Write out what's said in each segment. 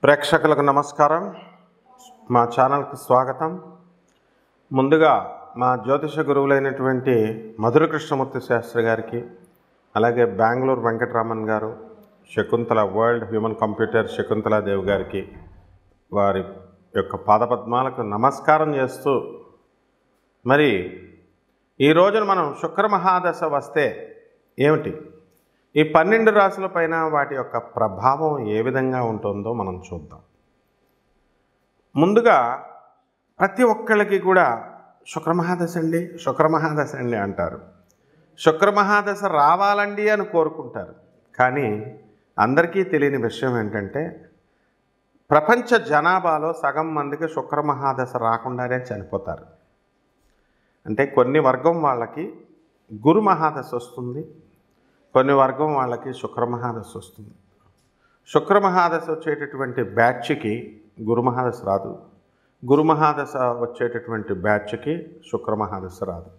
ప్రేక్షకులకు నమస్కారం. మా ఛానల్కి స్వాగతం. ముందుగా మా జ్యోతిష గురువులైనటువంటి మధుర కృష్ణమూర్తి శాస్త్రి గారికి, అలాగే బెంగళూరు వెంకటరామన్ గారు, Shakuntala world human computer Shakuntala Devi గారికి వారి యొక్క పాదపద్మాలకు నమస్కారం చేస్తూ, మరి ఈ రోజున మనం శుక్ర మహాదశ వస్తే ఏమిటి, ఈ 12 రాశుల పైన వాటి యొక్క ప్రభావం ఏ విధంగా ఉంటుందో మనం చూద్దాం. ముందుగా ప్రతి ఒక్కళ్ళకి కూడా శుక్రమహాదశ అండి అంటారు. శుక్రమహాదశ రావాలండి అని కోరుకుంటారు. కానీ అందరికీ తెలియని విషయం ఏంటంటే, ప్రపంచ జనాభాలో సగం మందికి శుక్రమహాదశ రాకుండానే చనిపోతారు. అంటే కొన్ని వర్గం వాళ్ళకి గురు మహాదశ వస్తుంది, కొన్ని వర్గం వాళ్ళకి శుక్రమహాదశ వస్తుంది. శుక్రమహాదశ వచ్చేటటువంటి బ్యాచ్కి గురుమహాదశ రాదు, గురుమహాదశ వచ్చేటటువంటి బ్యాచ్కి శుక్రమహాదశ రాదు.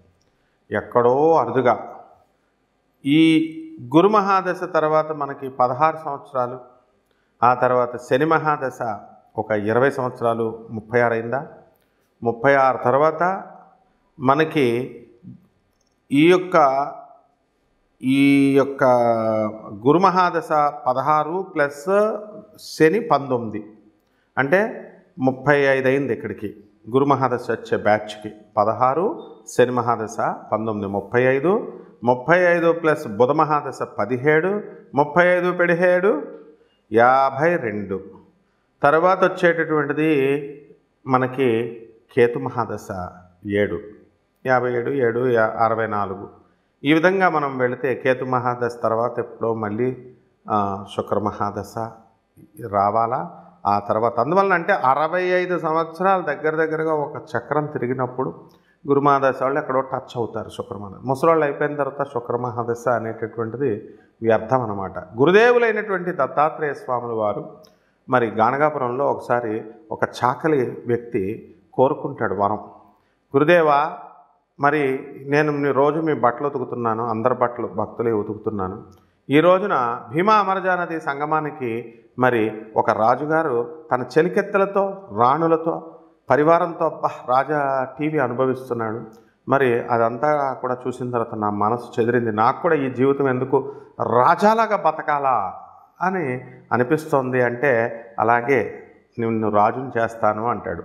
ఎక్కడో అరుదుగా ఈ గురుమహాదశ తర్వాత మనకి 16 సంవత్సరాలు, ఆ తర్వాత శని మహాదశ ఒక 20 సంవత్సరాలు, 36 అయిందా, 36 తర్వాత మనకి ఈ యొక్క గురుమహాదశ 16 ప్లస్ శని 19 అంటే 35 అయింది. ఇక్కడికి గురుమహాదశ వచ్చే బ్యాచ్కి 16, శని మహాదశ 19, 35, 35 ప్లస్ బుధ మహాదశ 17, 35 17 52. తర్వాత వచ్చేటటువంటిది మనకి కేతు మహాదశ 7, 57, 7, 64. ఈ విధంగా మనం వెళితే కేతు మహాదశ తర్వాత ఎప్పుడో మళ్ళీ శుక్ర మహాదశ రావాలా. ఆ తర్వాత అందువలన అంటే 65 సంవత్సరాలు దగ్గరగా ఒక చక్రం తిరిగినప్పుడు గురుమహాదశ వాళ్ళు ఎక్కడో టచ్ అవుతారు. శుక్రమహాదశ ముసలోళ్ళు అయిపోయిన తర్వాత శుక్రమహాదశ అనేటటువంటిది వ్యర్థం అన్నమాట. గురుదేవులైనటువంటి దత్తాత్రేయ స్వాముల వారు మరి గాణగాపురంలో ఒకసారి ఒక చాకలి వ్యక్తి కోరుకుంటాడు వరం, గురుదేవా మరి నేను రోజు మీ బట్టలు ఉతుకుతున్నాను, అందరి బట్టలు భక్తులే ఉతుకుతున్నాను. ఈ రోజున భీమా అమరజా నది సంగమానికి మరి ఒక రాజుగారు తన చెలికెత్తలతో రాణులతో పరివారంతో రాజా టీవీ అనుభవిస్తున్నాడు. మరి అదంతా కూడా చూసిన తర్వాత నా మనసు చెదిరింది, నాకు కూడా ఈ జీవితం ఎందుకు రాజాలాగా బతకాలా అని అనిపిస్తోంది. అంటే అలాగే నిన్ను రాజుని చేస్తాను అంటాడు.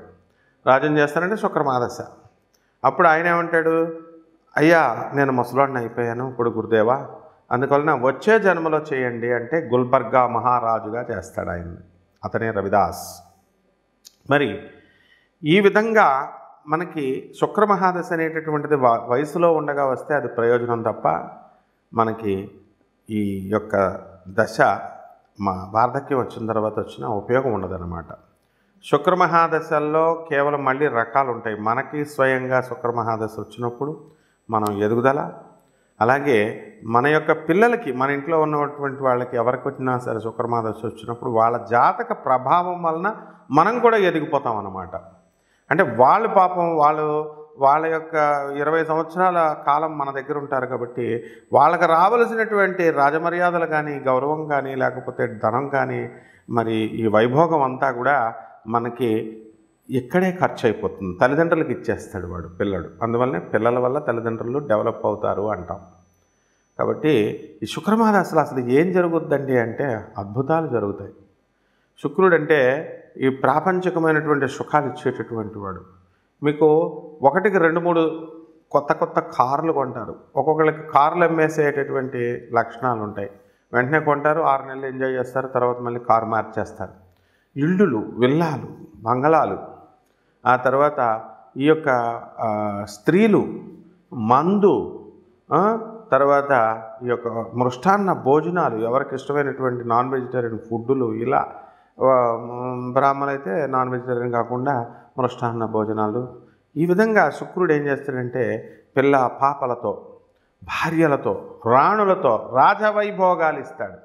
రాజుని చేస్తానంటే శుక్రమహాదశ. అప్పుడు ఆయన ఏమంటాడు, అయ్యా నేను ముసలాడిని అయిపోయాను ఇప్పుడు గురుదేవా, అందువలన వచ్చే జన్మలో చేయండి అంటే గుల్బర్గా మహారాజుగా చేస్తాడు ఆయన్ని. అతనే రవిదాస్. మరి ఈ విధంగా మనకి శుక్రమహాదశ అనేటటువంటిది వయసులో ఉండగా వస్తే అది ప్రయోజనం తప్ప మనకి ఈ యొక్క దశ వార్ధక్యం వచ్చిన తర్వాత వచ్చిన ఉపయోగం ఉండదన్నమాట. శుక్రమహాదశల్లో కేవలం మళ్ళీ రకాలు ఉంటాయి. మనకి స్వయంగా శుక్రమహాదశ వచ్చినప్పుడు మనం ఎదుగుదల, అలాగే మన యొక్క పిల్లలకి, మన ఇంట్లో ఉన్నటువంటి వాళ్ళకి ఎవరికి వచ్చినా సరే శుక్రమహాదశ వచ్చినప్పుడు వాళ్ళ జాతక ప్రభావం వలన మనం కూడా ఎదిగిపోతాం అన్నమాట. అంటే వాళ్ళు పాపం వాళ్ళ యొక్క 20 సంవత్సరాల కాలం మన దగ్గర ఉంటారు కాబట్టి వాళ్ళకి రావలసినటువంటి రాజమర్యాదలు కానీ, గౌరవం కానీ, లేకపోతే ధనం కానీ, మరి ఈ వైభోగం అంతా కూడా మనకి ఇక్కడే ఖర్చు అయిపోతుంది. తల్లిదండ్రులకు ఇచ్చేస్తాడు వాడు పిల్లడు. అందువల్లనే పిల్లల వల్ల తల్లిదండ్రులు డెవలప్ అవుతారు అంటాం. కాబట్టి ఈ శుక్రమహాదశలో అసలు ఏం జరుగుద్దండి అంటే అద్భుతాలు జరుగుతాయి. శుక్రుడు అంటే ఈ ప్రాపంచికమైనటువంటి సుఖాలు ఇచ్చేటటువంటి వాడు. మీకు 1కి 2-3 కొత్త కార్లు కొంటారు. ఒక్కొక్కరికి కార్లు అమ్మేసేటటువంటి లక్షణాలు ఉంటాయి. వెంటనే కొంటారు, 6 నెలలు ఎంజాయ్ చేస్తారు, తర్వాత మళ్ళీ కారు మార్చేస్తారు. ఇల్లులు, విల్లాలు, బంగళాలు, ఆ తర్వాత ఈ యొక్క స్త్రీలు, మందు, తర్వాత ఈ యొక్క మృష్టాన్న భోజనాలు, ఎవరికి ఇష్టమైనటువంటి నాన్ వెజిటేరియన్ ఫుడ్డులు, ఇలా బ్రాహ్మణులు అయితే నాన్ వెజిటేరియన్ కాకుండా మృష్టాన్న భోజనాలు. ఈ విధంగా శుక్రుడు ఏం చేస్తాడంటే పిల్ల పాపలతో, భార్యలతో, రాణులతో రాజవైభోగాలు ఇస్తాడు.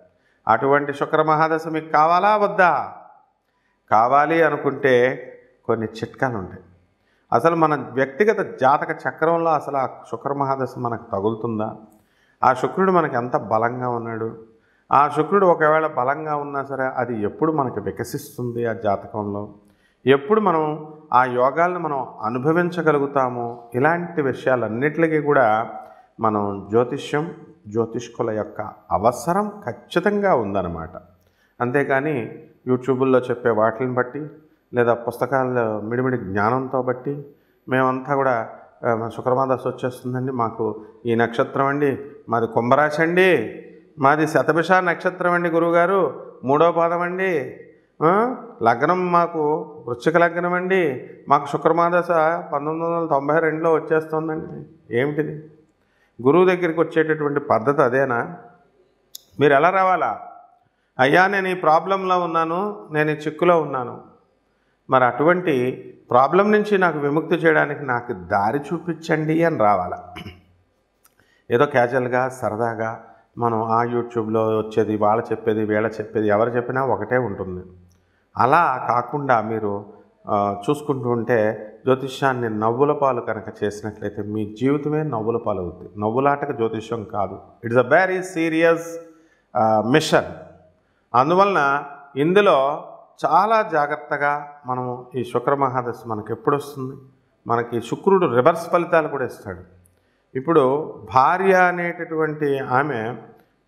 అటువంటి శుక్రమహాదశ మీకు కావాలా వద్దా? కావాలి అనుకుంటే కొన్ని చిట్కాలు ఉంటాయి. అసలు మన వ్యక్తిగత జాతక చక్రంలో అసలు ఆ శుక్రమహాదశ మనకు తగులుతుందా? ఆ శుక్రుడు మనకు ఎంత బలంగా ఉన్నాడు? ఆ శుక్రుడు ఒకవేళ బలంగా ఉన్నా సరే అది ఎప్పుడు మనకి వికసిస్తుంది ఆ జాతకంలో, ఎప్పుడు మనం ఆ యోగాలను మనం అనుభవించగలుగుతామో, ఇలాంటి విషయాలన్నిటికీ కూడా మనం జ్యోతిష్కుల యొక్క అవసరం ఖచ్చితంగా ఉందన్నమాట. అంతేకాని యూట్యూబుల్లో చెప్పే వాటిని బట్టి లేదా పుస్తకాల్లో మిడిమిడి జ్ఞానంతో బట్టి మేమంతా కూడా శుక్రమాదశ వచ్చేస్తుందండి, మాకు ఈ నక్షత్రం అండి, మాది కుంభరాశి అండి, మాది శతభిష నక్షత్రం అండి గురువుగారు, 3వ పాదం అండి, లగ్నం మాకు వృశ్చిక లగ్నం అండి, మాకు శుక్రమాదశ 1992లో వచ్చేస్తుందండి. ఏమిటిది? గురువు దగ్గరికి వచ్చేటటువంటి పద్ధతి అదేనా? మీరు ఎలా రావాలా? అయ్యా నేను ఈ ప్రాబ్లంలో ఉన్నాను, నేను ఈ చిక్కులో ఉన్నాను, మరి అటువంటి ప్రాబ్లం నుంచి నాకు విముక్తి చేయడానికి నాకు దారి చూపించండి అని రావాలా. ఏదో క్యాజువల్గా సరదాగా మనం ఆ యూట్యూబ్లో వచ్చేది, వాళ్ళ చెప్పేది, వీళ్ళ చెప్పేది, ఎవరు చెప్పినా ఒకటే ఉంటుంది. అలా కాకుండా మీరు చూసుకుంటూ ఉంటే జ్యోతిష్యాన్ని నవ్వుల పాలు కనుక చేసినట్లయితే మీ జీవితమే నవ్వుల పాలు అవుతుంది. నవ్వులాటకు జ్యోతిష్యం కాదు, it's a very serious mission. అందువలన ఇందులో చాలా జాగ్రత్తగా మనము ఈ శుక్ర మహాదశ మనకి ఎప్పుడు వస్తుంది, మనకి శుక్రుడు రివర్స్ ఫలితాలు కూడా ఇస్తాడు. ఇప్పుడు భార్య అనేటటువంటి ఆమె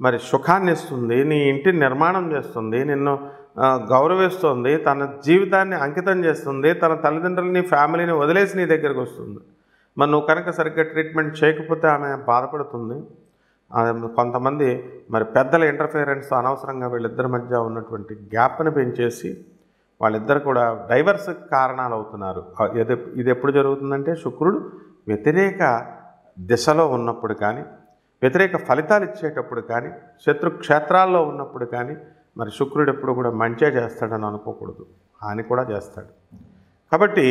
మరి సుఖాన్ని ఇస్తుంది, నీ ఇంటిని నిర్మాణం చేస్తుంది, నిన్ను గౌరవిస్తుంది, తన జీవితాన్ని అంకితం చేస్తుంది, తన తల్లిదండ్రులని ఫ్యామిలీని వదిలేసి నీ దగ్గరికి వస్తుంది. మరి నువ్వు కనుక సరిగ్గా ట్రీట్మెంట్ చేయకపోతే ఆమె బాధపడుతుంది. కొంతమంది మరి పెద్దల ఇంటర్ఫియరెన్స్ అనవసరంగా వీళ్ళిద్దరి మధ్య ఉన్నటువంటి గ్యాప్ని పెంచేసి వాళ్ళిద్దరు కూడా డైవర్స్ కారణాలు అవుతున్నారు. ఇది ఎప్పుడు జరుగుతుందంటే శుక్రుడు వ్యతిరేక దిశలో ఉన్నప్పుడు కానీ, వ్యతిరేక ఫలితాలు ఇచ్చేటప్పుడు కానీ, శత్రు క్షేత్రాల్లో ఉన్నప్పుడు కానీ మరి శుక్రుడు ఎప్పుడు కూడా మంచే చేస్తాడని అనుకోకూడదు, హాని కూడా చేస్తాడు. కాబట్టి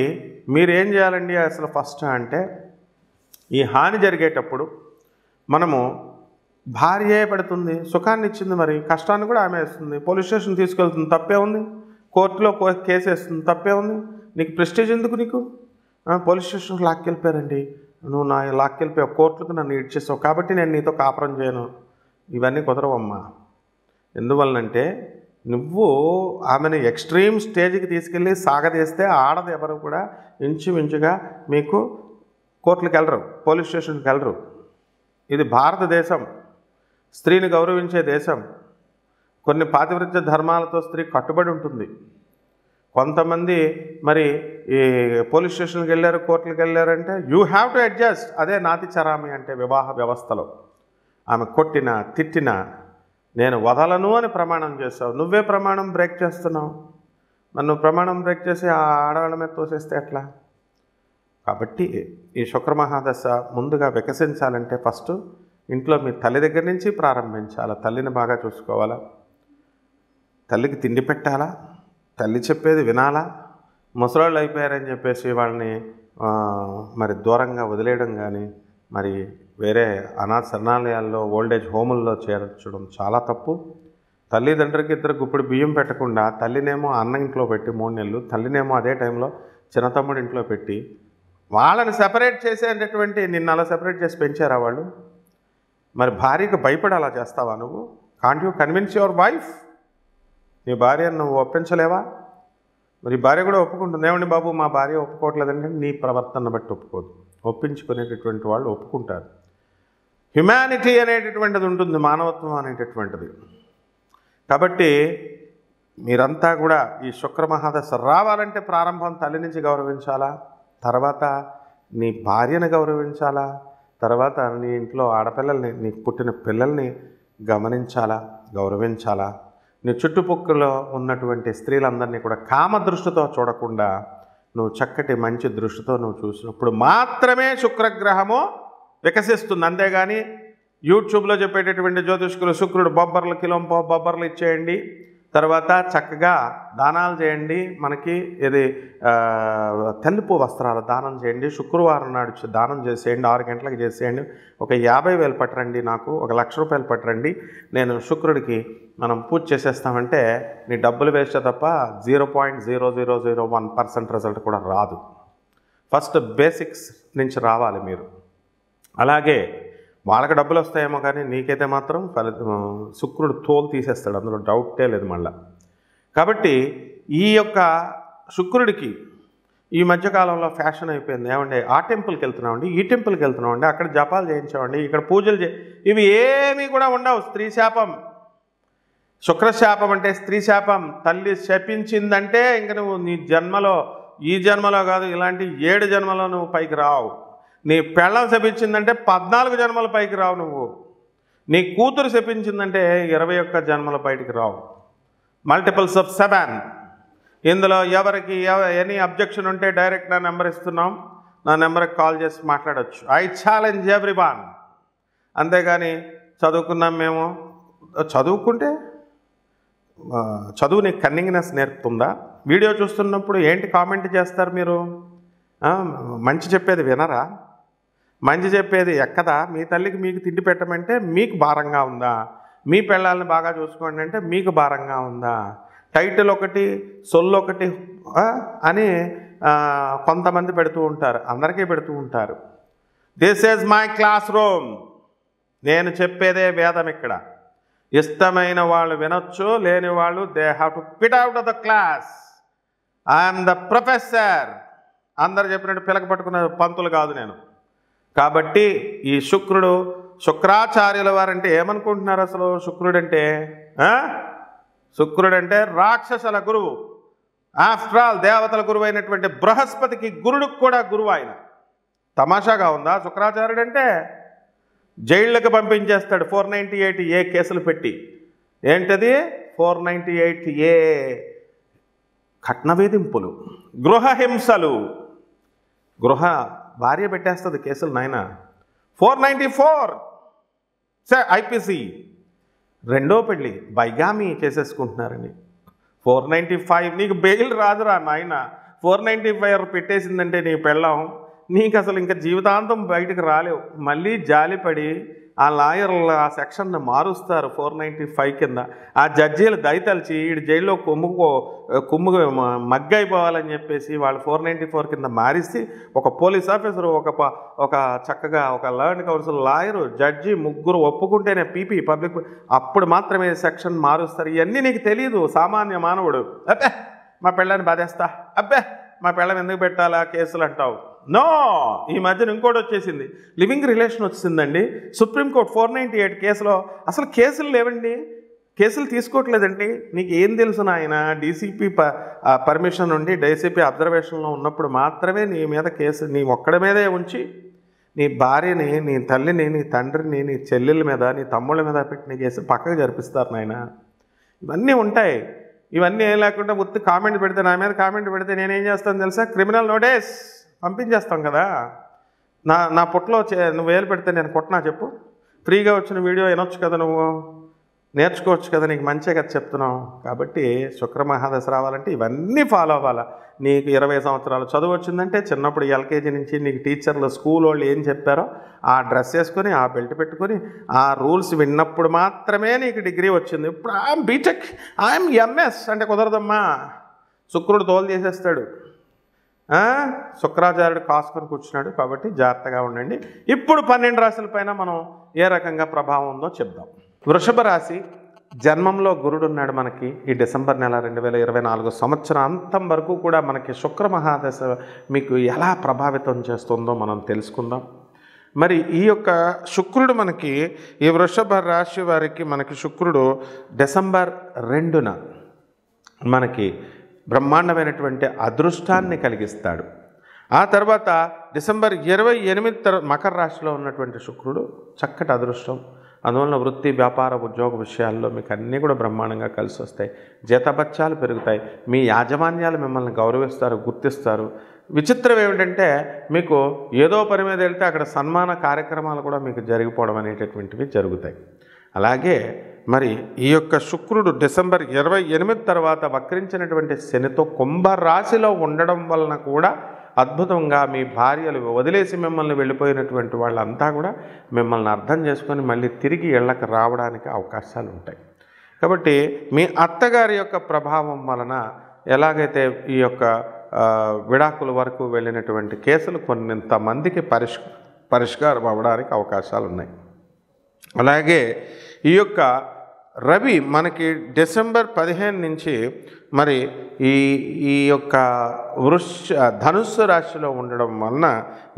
మీరేం చేయాలండి అసలు ఫస్ట్ అంటే, ఈ హాని జరిగేటప్పుడు మనము భార్యే పెడుతుంది, సుఖాన్ని ఇచ్చింది, మరి కష్టాన్ని కూడా ఆమె వేస్తుంది, పోలీస్ స్టేషన్ తీసుకెళ్తుంది, తప్పే ఉంది, కోర్టులో కేసు వేస్తుంది, తప్పే ఉంది, నీకు ప్రెస్టేజ్ ఎందుకు, నీకు పోలీస్ స్టేషన్కి లాక్కెళ్ళిపోయారండి, నువ్వు నా లాక్కెళ్ళిపోయావు, కోర్టులకు నన్ను ఇడ్చేసావు కాబట్టి నేను నీతో కాపురం చేయను, ఇవన్నీ కుదరవమ్మా. ఎందువలనంటే నువ్వు ఆమెను ఎక్స్ట్రీమ్ స్టేజ్కి తీసుకెళ్ళి సాగదీస్తే ఆడది ఎవరు కూడా ఇంచుమించుగా మీకు కోర్టులకు వెళ్ళరు, పోలీస్ స్టేషన్కి వెళ్ళరు. ఇది భారతదేశం, స్త్రీని గౌరవించే దేశం. కొన్ని పాతివ్రత్య ధర్మాలతో స్త్రీ కట్టుబడి ఉంటుంది. కొంతమంది మరి ఈ పోలీస్ స్టేషన్కి వెళ్ళారు, కోర్టులకు వెళ్ళారంటే యూ హ్యావ్ టు అడ్జస్ట్. అదే నాతి చరామి అంటే వివాహ వ్యవస్థలో. ఆమె కొట్టినా తిట్టినా నేను వదలను అని ప్రమాణం చేస్తావు, నువ్వే ప్రమాణం బ్రేక్ చేస్తున్నావు. మరి నువ్వు ప్రమాణం బ్రేక్ చేసి ఆ ఆడవాళ్ళ మీద తోసేస్తే ఎట్లా? కాబట్టి ఈ శుక్రమహాదశ ముందుగా వికసించాలంటే ఫస్ట్ ఇంట్లో మీ తల్లి దగ్గర నుంచి ప్రారంభించాలా. తల్లిని బాగా చూసుకోవాలా, తల్లికి తిండి పెట్టాలా, తల్లి చెప్పేది వినాలా. ముసలాళ్ళు అయిపోయారని చెప్పేసి వాళ్ళని మరి దూరంగా వదిలేయడం కానీ, మరి వేరే అనాథ శరణాలయాల్లో ఓల్డేజ్ హోముల్లో చేర్చడం చాలా తప్పు. తల్లిదండ్రులకి ఇద్దరు గుప్పుడు బియ్యం పెట్టకుండా తల్లినేమో అన్న ఇంట్లో పెట్టి 3 నెలలు, తల్లినేమో అదే టైంలో చిన్నతమ్ముడి ఇంట్లో పెట్టి వాళ్ళని సెపరేట్ చేసేటటువంటి, నిన్ను అలా సెపరేట్ చేసి పెంచారా వాళ్ళు? మరి భార్యకు భయపడి అలా చేస్తావా నువ్వు? Can't you convince your wife? నీ భార్యను నువ్వు ఒప్పించలేవా? మరి భార్య కూడా ఒప్పుకుంటుంది, ఏమండి బాబు మా భార్య ఒప్పుకోవట్లేదంటే నీ ప్రవర్తన బట్టి ఒప్పుకోదు. ఒప్పించుకునేటటువంటి వాళ్ళు ఒప్పుకుంటారు. హ్యుమానిటీ అనేటటువంటిది ఉంటుంది, మానవత్వం అనేటటువంటిది. కాబట్టి మీరంతా కూడా ఈ శుక్రమహాదశ రావాలంటే ప్రారంభం తల్లి నుంచి గౌరవించాలా, తర్వాత నీ భార్యను గౌరవించాలా, తర్వాత నీ ఇంట్లో ఆడపిల్లల్ని, నీకు పుట్టిన పిల్లల్ని గమనించాలా, గౌరవించాలా. నీ చుట్టుపక్కల ఉన్నటువంటి స్త్రీలందరినీ కూడా కామ దృష్టితో చూడకుండా నువ్వు చక్కటి మంచి దృష్టితో నువ్వు చూసినప్పుడు మాత్రమే శుక్రగ్రహము వికసిస్తుంది. అంతేగాని యూట్యూబ్లో చెప్పేటటువంటి జ్యోతిష్కులు శుక్రుడు బొబ్బర్లు కిలోంపో బొబ్బర్లు ఇచ్చేయండి, తర్వాత చక్కగా దానాలు చేయండి, మనకి ఇది తెలుపు వస్త్రాలు దానం చేయండి, శుక్రవారం నాడు దానం చేసేయండి, 6 గంటలకు చేసేయండి, ఒక 50,000 పట్టరండి, నాకు 1,00,000 రూపాయలు పట్టరండి, నేను శుక్రుడికి మనం పూజ చేసేస్తామంటే నీ డబ్బులు వేస్ట్ తప్ప 0.0001% రిజల్ట్ కూడా రాదు. ఫస్ట్ బేసిక్స్ నుంచి రావాలి మీరు. అలాగే వాళ్ళకి డబ్బులు వస్తాయేమో కానీ నీకైతే మాత్రం శుక్రుడు తోలు తీసేస్తాడు, అందులో డౌటే లేదు మళ్ళా. కాబట్టి ఈ యొక్క శుక్రుడికి ఈ మధ్యకాలంలో ఫ్యాషన్ అయిపోయింది. ఏమండి ఆ టెంపుల్కి వెళ్తున్నామండి, ఈ టెంపుల్కి వెళ్తున్నామండి, అక్కడ జపాలు చేయించామండి, ఇక్కడ పూజలు ఇవి ఏమీ కూడా ఉండవు. స్త్రీ శాపం, శుక్రశాపం అంటే స్త్రీ శాపం. తల్లి శపించిందంటే ఇంక నువ్వు నీ జన్మలో, ఈ జన్మలో కాదు ఇలాంటి 7 జన్మలో నువ్వు పైకి రావు. నీ పెళ్ళం శపించిందంటే 14 జన్మల పైకి రావు నువ్వు. నీ కూతురు శపించిందంటే 21 జన్మల బయటికి రావు. Multiples of 7. ఇందులో ఎవరికి ఎనీ అబ్జెక్షన్ ఉంటే డైరెక్ట్ నా నెంబర్ ఇస్తున్నాం, నా నెంబర్కి కాల్ చేసి మాట్లాడచ్చు. I challenge everyone. అంతేగాని చదువుకున్నాం మేము, చదువుకుంటే చదువు నీకు కన్నింగ్నెస్ నేర్పుతుందా? వీడియో చూస్తున్నప్పుడు ఏంటి కామెంట్ చేస్తారు మీరు? మంచి చెప్పేది వినరా? మంచి చెప్పేది ఎక్కదా? మీ తల్లికి మీకు తిండి పెట్టమంటే మీకు భారంగా ఉందా? మీ పిల్లల్ని బాగా చూసుకోండి అంటే మీకు భారంగా ఉందా? టైటిల్ ఒకటి, సొల్లు ఒకటి అని కొంతమంది పెడుతూ ఉంటారు, అందరికీ పెడుతూ ఉంటారు. This is my classroom, నేను చెప్పేదే వేదం. ఇక్కడ ఇష్టమైన వాళ్ళు వినొచ్చు, లేని వాళ్ళు they have to pit out of the class. I'm the professor. అందరు చెప్పినట్టు పిలక పట్టుకున్న పంతులు కాదు నేను. కాబట్టి ఈ శుక్రుడు, శుక్రాచార్యుల వారంటే ఏమనుకుంటున్నారు అసలు? శుక్రుడంటే శుక్రుడంటే రాక్షసుల గురువు. ఆఫ్టర్ ఆల్ దేవతల గురువు అయినటువంటి బృహస్పతికి గురుడికి కూడా గురువు ఆయన. తమాషాగా ఉందా? శుక్రాచార్యుడు అంటే జైళ్ళకి పంపించేస్తాడు 498A కేసులు పెట్టి. ఏంటది 498A? కట్న వేధింపులు, గృహహింసలు. భార్య పెట్టేస్తుంది కేసులు నాయన. 494 IPC, రెండో పెళ్ళి, బైగామి చేసేసుకుంటున్నారని. 495 నీకు బెయిల్ రాదురా నాయన. 495 పెట్టేసిందంటే నీ పెళ్ళం, నీకు అసలు ఇంకా జీవితాంతం బయటకు రాలేవు. మళ్ళీ జాలిపడి ఆ లాయర్లు ఆ సెక్షన్ని మారుస్తారు 495 కింద. ఆ జడ్జీలు దయతలిచి వీడి జైల్లో కుమ్ము మగ్గైపోవాలని చెప్పేసి వాళ్ళు 494 కింద మారిస్తే ఒక పోలీస్ ఆఫీసరు, ఒక చక్కగా ఒక ల్యాండ్ కౌన్సిల్ లాయరు, జడ్జి ముగ్గురు ఒప్పుకుంటేనే పీపీ పబ్లిక్, అప్పుడు మాత్రమే సెక్షన్ మారుస్తారు. ఇవన్నీ నీకు తెలియదు సామాన్య మానవుడు. అబ్బే మా పెళ్ళని బాధేస్తా, అబ్బే మా పెళ్ళం ఎందుకు పెట్టాలా కేసులు అంటావు. నో, ఈ మధ్యన ఇంకోటి వచ్చేసింది, లివింగ్ రిలేషన్ వచ్చిందండి. సుప్రీంకోర్టు 498 కేసులో అసలు కేసులు లేవండి, కేసులు తీసుకోవట్లేదండి. నీకు ఏం తెలుసు నాయన? డీసీపీ పర్మిషన్ ఉండి డీసీపీ అబ్జర్వేషన్లో ఉన్నప్పుడు మాత్రమే నీ మీద కేసు, నీ ఒక్కడి మీదే ఉంచి నీ భార్యని, నీ తల్లిని, నీ తండ్రిని, నీ చెల్లెల మీద, నీ తమ్ముళ్ళ మీద పెట్టిన కేసు పక్కకు జరిపిస్తారు నాయన. ఇవన్నీ ఉంటాయి. ఇవన్నీ ఏం లేకుండా ఉత్తి కామెంట్ పెడితే, నా మీద కామెంట్ పెడితే నేనేం చేస్తాను తెలుసా? క్రిమినల్ నోటీస్ పంపించేస్తాం కదా. నా పుట్టలో నువ్వు వేలు పెడితే నేను కొట్టనా చెప్పు? ఫ్రీగా వచ్చిన వీడియో వినొచ్చు కదా, నువ్వు నేర్చుకోవచ్చు కదా, నీకు మంచిగా కదా చెప్తున్నావు. కాబట్టి శుక్రమహాదశ రావాలంటే ఇవన్నీ ఫాలో అవ్వాలా. నీకు 20 సంవత్సరాలు చదువు వచ్చిందంటే చిన్నప్పుడు ఎల్కేజీ నుంచి నీకు టీచర్లు, స్కూల్ వాళ్ళు ఏం చెప్పారో ఆ డ్రెస్ వేసుకొని, ఆ బెల్ట్ పెట్టుకొని, ఆ రూల్స్ విన్నప్పుడు మాత్రమే నీకు డిగ్రీ వచ్చింది. ఇప్పుడు ఐఎమ్ బీటెక్, ఐఎమ్ ఎంఎస్ అంటే కుదరదమ్మా. శుక్రుడు తోలు చేసేస్తాడు. శుక్రాచార్యుడు కాసుకొని కూర్చున్నాడు. కాబట్టి జాగ్రత్తగా ఉండండి. ఇప్పుడు 12 రాశుల పైన మనం ఏ రకంగా ప్రభావం ఉందో చెప్దాం. వృషభ రాశి జన్మంలో గురుడు ఉన్నాడు మనకి. ఈ డిసెంబర్ నెల 2024 సంవత్సరం అంతం వరకు కూడా మనకి శుక్రమహాదశ మీకు ఎలా ప్రభావితం చేస్తుందో మనం తెలుసుకుందాం. మరి ఈ యొక్క శుక్రుడు మనకి, ఈ వృషభ రాశి వారికి మనకి శుక్రుడు డిసెంబర్ 2న మనకి బ్రహ్మాండమైనటువంటి అదృష్టాన్ని కలిగిస్తాడు. ఆ తర్వాత డిసెంబర్ 28 మకర రాశిలో ఉన్నటువంటి శుక్రుడు చక్కటి అదృష్టం. అందువలన వృత్తి, వ్యాపార, ఉద్యోగ విషయాల్లో మీకు అన్నీ కూడా బ్రహ్మాండంగా కలిసి వస్తాయి. జీతభత్యాలు పెరుగుతాయి. మీ యాజమాన్యాలు మిమ్మల్ని గౌరవిస్తారు, గుర్తిస్తారు. విచిత్రం ఏమిటంటే మీకు ఏదో పని మీద వెళ్తే అక్కడ సన్మాన కార్యక్రమాలు కూడా మీకు జరిగిపోవడం అనేటటువంటివి జరుగుతాయి. అలాగే మరి ఈ యొక్క శుక్రుడు డిసెంబర్ 28 తర్వాత వక్రించినటువంటి శనితో కుంభరాశిలో ఉండడం వలన కూడా అద్భుతంగా మీ భార్యలు వదిలేసి మిమ్మల్ని వెళ్ళిపోయినటువంటి వాళ్ళంతా కూడా మిమ్మల్ని అర్థం చేసుకొని మళ్ళీ తిరిగి ఇళ్ళకి రావడానికి అవకాశాలు ఉంటాయి. కాబట్టి మీ అత్తగారి యొక్క ప్రభావం వలన ఎలాగైతే ఈ యొక్క విడాకుల వరకు వెళ్ళినటువంటి కేసులు కొంతమందికి పరిష్కారం అవ్వడానికి అవకాశాలు ఉన్నాయి. అలాగే ఈ యొక్క రవి మనకి డిసెంబర్ 15 నుంచి మరి ఈ ఈ యొక్క ధనుస్సు రాశిలో ఉండడం వలన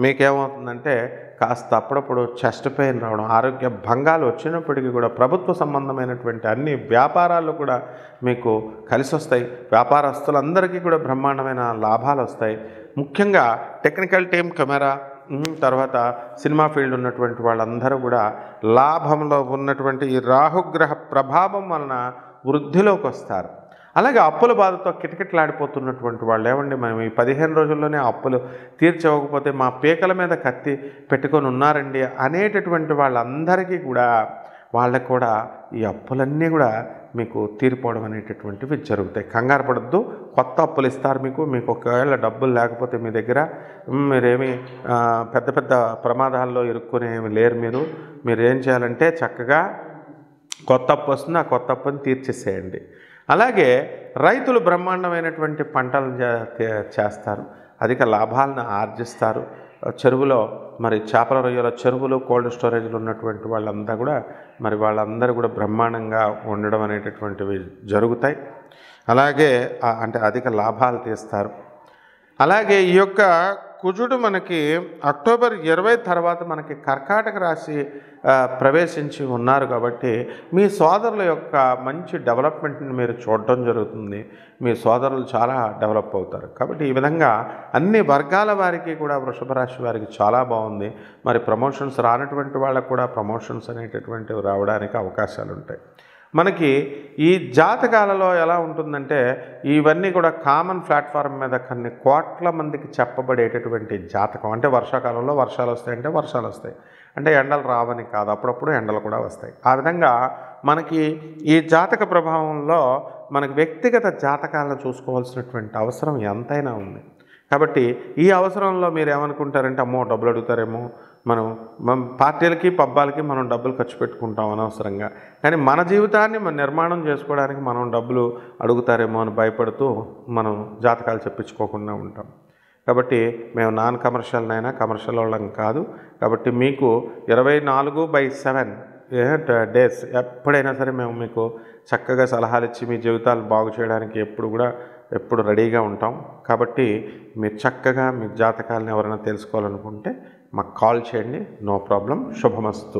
మీకేమవుతుందంటే కాస్త అప్పుడప్పుడు చెస్ట్ పెయిన్ రావడం, ఆరోగ్య భంగాలు వచ్చినప్పటికీ కూడా ప్రభుత్వ సంబంధమైనటువంటి అన్ని వ్యాపారాలు కూడా మీకు కలిసి వస్తాయి. వ్యాపారస్తులందరికీ కూడా బ్రహ్మాండమైన లాభాలు వస్తాయి. ముఖ్యంగా టెక్నికల్ టీమ్, కెమెరా, తర్వాత సినిమా ఫీల్డ్ ఉన్నటువంటి వాళ్ళందరూ కూడా లాభంలో ఉన్నటువంటి ఈ రాహుగ్రహ ప్రభావం వలన వృద్ధిలోకి వస్తారు. అలాగే అప్పుల బాధతో కిటకిటలాడిపోతున్నటువంటి వాళ్ళు, ఏమండి మనం ఈ 15 రోజుల్లోనే అప్పులు తీర్చకపోతే మా పీకల మీద కత్తి పెట్టుకొని ఉన్నారండి అనేటటువంటి వాళ్ళందరికీ కూడా వాళ్ళకు కూడా ఈ అప్పులన్నీ కూడా మీకు తీరిపోవడం అనేటటువంటివి జరుగుతాయి. కంగారు పడద్దు. కొత్త అప్పులు ఇస్తారు మీకు ఒకవేళ డబ్బులు లేకపోతే మీ దగ్గర మీరేమి పెద్ద పెద్ద ప్రమాదాల్లో ఇరుక్కునేమి లేరు. మీరు ఏం చేయాలంటే చక్కగా కొత్త అప్పు వస్తుంది, ఆ కొత్త అప్పుని తీర్చేసేయండి. అలాగే రైతులు బ్రహ్మాండమైనటువంటి పంటలు చేస్తారు, అధిక లాభాలను ఆర్జిస్తారు. చెరువులో మరి చేపల రొయ్యల చెరువులు, కోల్డ్ స్టోరేజ్లు ఉన్నటువంటి వాళ్ళందరూ కూడా బ్రహ్మాండంగా ఉండడం అనేటటువంటివి జరుగుతాయి. అలాగే అంటే అధిక లాభాలు తీస్తారు. అలాగే ఈ యొక్క కుజుడు మనకి అక్టోబర్ 20 తర్వాత మనకి కర్కాటక రాశి ప్రవేశించి ఉన్నారు కాబట్టి మీ సోదరుల యొక్క మంచి డెవలప్మెంట్ని మీరు చూడటం జరుగుతుంది. మీ సోదరులు చాలా డెవలప్ అవుతారు. కాబట్టి ఈ విధంగా అన్ని వర్గాల వారికి కూడా వృషభ రాశి వారికి చాలా బాగుంది. మరి ప్రమోషన్స్ రానటువంటి వాళ్ళకు కూడా ప్రమోషన్స్ అనేటటువంటివి రావడానికి అవకాశాలు ఉంటాయి. మనకి ఈ జాతకాలలో ఎలా ఉంటుందంటే ఇవన్నీ కూడా కామన్ ప్లాట్ఫామ్ మీద కొన్ని కోట్ల మందికి చెప్పబడేటటువంటి జాతకం. అంటే వర్షాకాలంలో వర్షాలు వస్తాయంటే వర్షాలు వస్తాయి, అంటే ఎండలు రావని కాదు, అప్పుడప్పుడు ఎండలు కూడా వస్తాయి. ఆ విధంగా మనకి ఈ జాతక ప్రభావంలో మనకి వ్యక్తిగత జాతకాలను చూసుకోవాల్సినటువంటి అవసరం ఎంతైనా ఉంది. కాబట్టి ఈ అవసరంలో మీరు ఏమనుకుంటారంటే అమ్మో డబ్బులు అడుగుతారేమో, మనం పార్టీలకి పబ్బాలకి మనం డబ్బులు ఖర్చు పెట్టుకుంటాం అనవసరంగా, కానీ మన జీవితాన్ని నిర్మాణం చేసుకోవడానికి మనం డబ్బులు అడుగుతారేమో అని భయపడుతూ మనం జాతకాలు చెప్పించుకోకుండా ఉంటాం. కాబట్టి మేము నాన్ కమర్షియల్నైనా కమర్షియల్ వాళ్ళం కాదు. కాబట్టి మీకు 24/7 డేస్ ఎప్పుడైనా సరే మేము మీకు చక్కగా సలహాలు ఇచ్చి మీ జీవితాలు బాగు చేయడానికి ఎప్పుడు రెడీగా ఉంటాం. కాబట్టి మీరు చక్కగా మీ జాతకాలను ఎవరైనా తెలుసుకోవాలనుకుంటే మాకు కాల్ చేయండి. No problem. శుభమస్తు.